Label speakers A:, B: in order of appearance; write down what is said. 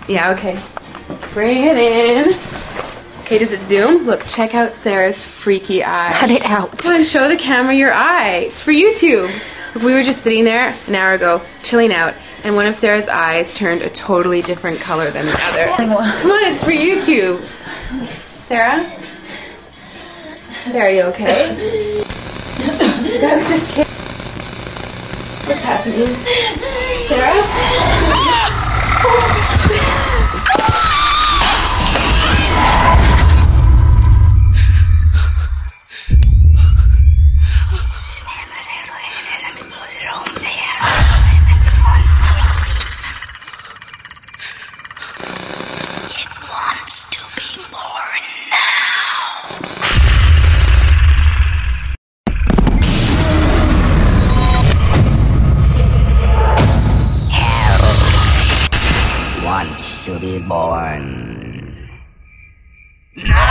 A: Yeah, okay. Bring it in. Okay, does it zoom? Look, check out Sarah's freaky eye.
B: Cut it out.
A: Come on, show the camera your eye. It's for YouTube. Look, we were just sitting there an hour ago, chilling out, and one of Sarah's eyes turned a totally different color than the other. Come on, it's for YouTube. Sarah? Sarah, are you okay? That was just kidding. What's happening? Sarah?
C: It wants to be born now. Hell wants to be born. No!